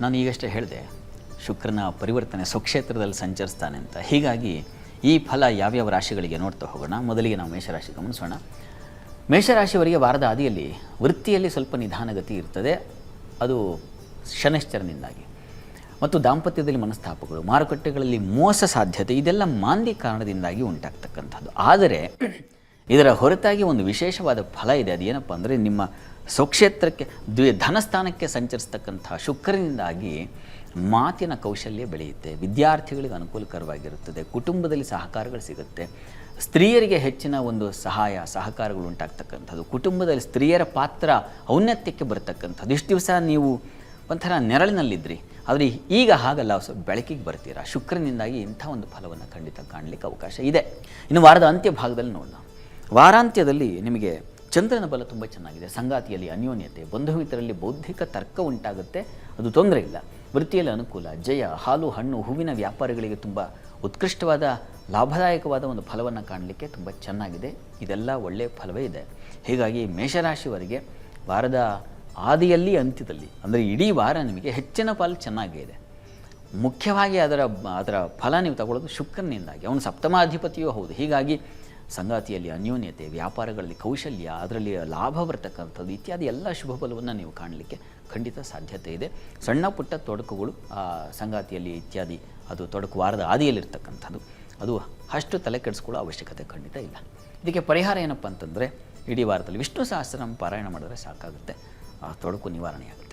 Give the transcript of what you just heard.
ನಾನು ಈಗಷ್ಟೇ ಹೇಳಿದೆ ಶುಕ್ರನ ಪರಿವರ್ತನೆ ಸ್ವಕ್ಷೇತ್ರದಲ್ಲಿ ಸಂಚರಿಸ್ತಾನೆ ಅಂತ. ಹೀಗಾಗಿ ಈ ಫಲ ಯಾವ್ಯಾವ ರಾಶಿಗಳಿಗೆ ನೋಡ್ತಾ ಹೋಗೋಣ. ಮೊದಲಿಗೆ ನಾವು ಮೇಷರಾಶಿ ಗಮನಿಸೋಣ. ಮೇಷರಾಶಿಯವರಿಗೆ ವಾರದ ಆದಿಯಲ್ಲಿ ವೃತ್ತಿಯಲ್ಲಿ ಸ್ವಲ್ಪ ನಿಧಾನಗತಿ ಇರ್ತದೆ, ಅದು ಶನೈಶ್ಚರನಿಂದಾಗಿ. ಮತ್ತು ದಾಂಪತ್ಯದಲ್ಲಿ ಮನಸ್ತಾಪಗಳು, ಮಾರುಕಟ್ಟೆಗಳಲ್ಲಿ ಮೋಸ ಸಾಧ್ಯತೆ, ಇದೆಲ್ಲ ಮಾಂದಿ ಕಾರಣದಿಂದಾಗಿ ಉಂಟಾಗ್ತಕ್ಕಂಥದ್ದು. ಆದರೆ ಇದರ ಹೊರತಾಗಿ ಒಂದು ವಿಶೇಷವಾದ ಫಲ ಇದೆ. ಅದೇನಪ್ಪ ಅಂದರೆ ನಿಮ್ಮ ಸ್ವಕ್ಷೇತ್ರಕ್ಕೆ ಧನಸ್ಥಾನಕ್ಕೆ ಸಂಚರಿಸ್ತಕ್ಕಂಥ ಶುಕ್ರನಿಂದಾಗಿ ಮಾತಿನ ಕೌಶಲ್ಯ ಬೆಳೆಯುತ್ತೆ, ವಿದ್ಯಾರ್ಥಿಗಳಿಗೆ ಅನುಕೂಲಕರವಾಗಿರುತ್ತದೆ, ಕುಟುಂಬದಲ್ಲಿ ಸಹಕಾರಗಳು ಸಿಗುತ್ತೆ, ಸ್ತ್ರೀಯರಿಗೆ ಹೆಚ್ಚಿನ ಒಂದು ಸಹಕಾರಗಳು ಉಂಟಾಗ್ತಕ್ಕಂಥದ್ದು, ಕುಟುಂಬದಲ್ಲಿ ಸ್ತ್ರೀಯರ ಪಾತ್ರ ಔನ್ನತ್ಯಕ್ಕೆ ಬರ್ತಕ್ಕಂಥದ್ದು. ಇಷ್ಟು ದಿವಸ ನೀವು ಒಂಥರ ನೆರಳಿನಲ್ಲಿದ್ದಿರಿ, ಆದರೆ ಈಗ ಹಾಗಲ್ಲ, ಬೆಳಕಿಗೆ ಬರ್ತೀರಾ. ಶುಕ್ರನಿಂದಾಗಿ ಇಂಥ ಒಂದು ಫಲವನ್ನು ಖಂಡಿತ ಕಾಣಲಿಕ್ಕೆ ಅವಕಾಶ ಇದೆ. ಇನ್ನು ವಾರದ ಅಂತ್ಯ ಭಾಗದಲ್ಲಿ ನೋಡೋಣ. ವಾರಾಂತ್ಯದಲ್ಲಿ ನಿಮಗೆ ಚಂದ್ರನ ಬಲ ತುಂಬ ಚೆನ್ನಾಗಿದೆ. ಸಂಗಾತಿಯಲ್ಲಿ ಅನ್ಯೋನ್ಯತೆ, ಬಂಧು ಮಿತ್ರರಲ್ಲಿ ಬೌದ್ಧಿಕ ತರ್ಕ ಉಂಟಾಗುತ್ತೆ, ಅದು ತೊಂದರೆ ಇಲ್ಲ. ವೃತ್ತಿಯಲ್ಲಿ ಅನುಕೂಲ, ಜಯ, ಹಾಲು ಹಣ್ಣು ಹೂವಿನ ವ್ಯಾಪಾರಿಗಳಿಗೆ ತುಂಬ ಉತ್ಕೃಷ್ಟವಾದ ಲಾಭದಾಯಕವಾದ ಒಂದು ಫಲವನ್ನು ಕಾಣಲಿಕ್ಕೆ ತುಂಬ ಚೆನ್ನಾಗಿದೆ. ಇದೆಲ್ಲ ಒಳ್ಳೆಯ ಫಲವೇ ಇದೆ. ಹೀಗಾಗಿ ಮೇಷರಾಶಿಯವರಿಗೆ ವಾರದ ಆದಿಯಲ್ಲಿ ಅಂತ್ಯದಲ್ಲಿ ಅಂದರೆ ಇಡೀ ವಾರ ನಿಮಗೆ ಹೆಚ್ಚಿನ ಪಾಲು ಚೆನ್ನಾಗೇ ಇದೆ. ಮುಖ್ಯವಾಗಿ ಅದರ ಫಲ ನೀವು ತಗೊಳ್ಳೋದು ಶುಕ್ರನಿಂದಾಗಿ. ಅವನು ಸಪ್ತಮಾಧಿಪತಿಯೂ ಹೌದು. ಹೀಗಾಗಿ ಸಂಗಾತಿಯಲ್ಲಿ ಅನ್ಯೋನ್ಯತೆ, ವ್ಯಾಪಾರಗಳಲ್ಲಿ ಕೌಶಲ್ಯ, ಅದರಲ್ಲಿ ಲಾಭ ಬರ್ತಕ್ಕಂಥದ್ದು ಇತ್ಯಾದಿ ಎಲ್ಲ ಶುಭ ಫಲವನ್ನು ನೀವು ಕಾಣಲಿಕ್ಕೆ ಖಂಡಿತ ಸಾಧ್ಯತೆ ಇದೆ. ಸಣ್ಣ ಪುಟ್ಟ ತೊಡಕುಗಳು ಸಂಗಾತಿಯಲ್ಲಿ ಇತ್ಯಾದಿ ಅದು ತೊಡಕು ವಾರದ ಆದಿಯಲ್ಲಿರ್ತಕ್ಕಂಥದ್ದು, ಅದು ಅಷ್ಟು ತಲೆ ಕೆಡಿಸ್ಕೊಳ್ಳೋ ಅವಶ್ಯಕತೆ ಖಂಡಿತ ಇಲ್ಲ. ಇದಕ್ಕೆ ಪರಿಹಾರ ಏನಪ್ಪ ಅಂತಂದರೆ ಇಡೀ ವಾರದಲ್ಲಿ ವಿಷ್ಣು ಸಹಸ್ರನಾಮ ಪಾರಾಯಣ ಮಾಡಿದ್ರೆ ಸಾಕಾಗುತ್ತೆ, ಆ ತೊಡಕು ನಿವಾರಣೆಯಾಗುತ್ತೆ.